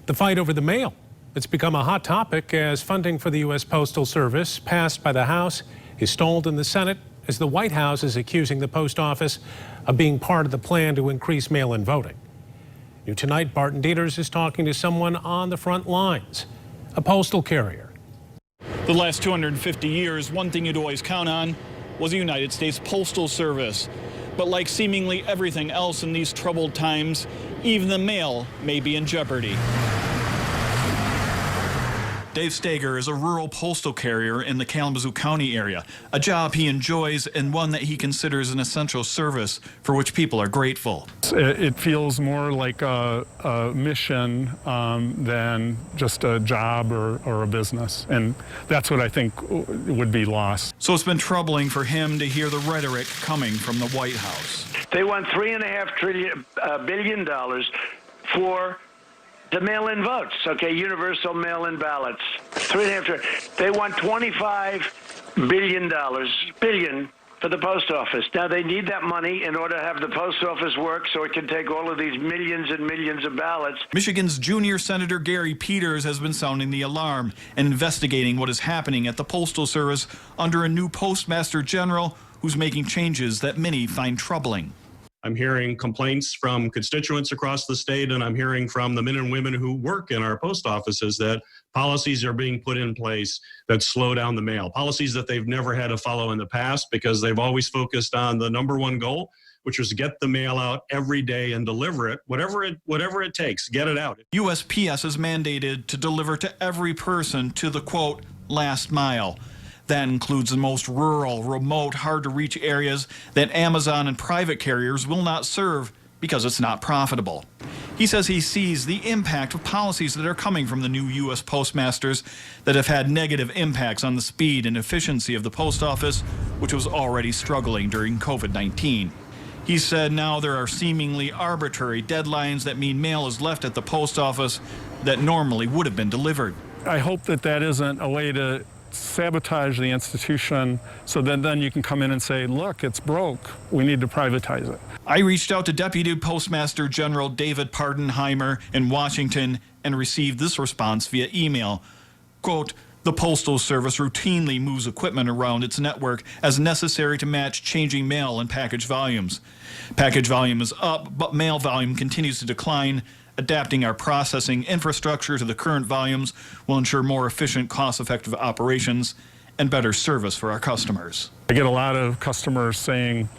The fight over the mail. It's become a hot topic as funding for the U.S. Postal Service passed by the House is stalled in the Senate as the White House is accusing the post office of being part of the plan to increase mail-in voting. New tonight, Barton Dieters is talking to someone on the front lines, a postal carrier. The last 250 years, one thing you'd always count on was the United States Postal Service. But like seemingly everything else in these troubled times, even the mail may be in jeopardy. Dave Stager is a rural postal carrier in the Kalamazoo County area, a job he enjoys and one that he considers an essential service for which people are grateful. It feels more like a mission than just a job or a business, and that's what I think would be lost. So it's been troubling for him to hear the rhetoric coming from the White House. They want $3.5 billion for the mail-in votes, okay, universal mail-in ballots. $3.5 trillion. They want $25 billion for the post office. Now, they need that money in order to have the post office work so it can take all of these millions and millions of ballots. Michigan's junior Senator Gary Peters has been sounding the alarm and investigating what is happening at the Postal Service under a new Postmaster General who's making changes that many find troubling. I'm hearing complaints from constituents across the state, and I'm hearing from the men and women who work in our post offices that policies are being put in place that slow down the mail, policies that they've never had to follow in the past because they've always focused on the number one goal, which was get the mail out every day and deliver it, whatever it takes, get it out. USPS is mandated to deliver to every person to the, quote, last mile. That includes the most rural, remote, hard-to-reach areas that Amazon and private carriers will not serve because it's not profitable. He says he sees the impact of policies that are coming from the new U.S. postmasters that have had negative impacts on the speed and efficiency of the post office, which was already struggling during COVID-19. He said now there are seemingly arbitrary deadlines that mean mail is left at the post office that normally would have been delivered. I hope that isn't a way to sabotage the institution so then you can come in and say, look, it's broke. We need to privatize it. I reached out to Deputy Postmaster General David Pardenheimer in Washington and received this response via email. Quote, the Postal Service routinely moves equipment around its network as necessary to match changing mail and package volumes. Package volume is up, but mail volume continues to decline. Adapting our processing infrastructure to the current volumes will ensure more efficient, cost-effective operations and better service for our customers. I get a lot of customers saying,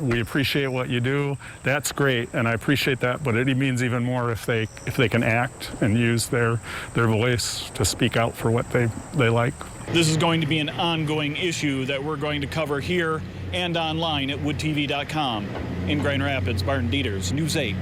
we appreciate what you do. That's great, and I appreciate that, but it means even more if they can act and use their voice to speak out for what they like. This is going to be an ongoing issue that we're going to cover here and online at woodtv.com. In Grand Rapids, Barton Dieters, News 8.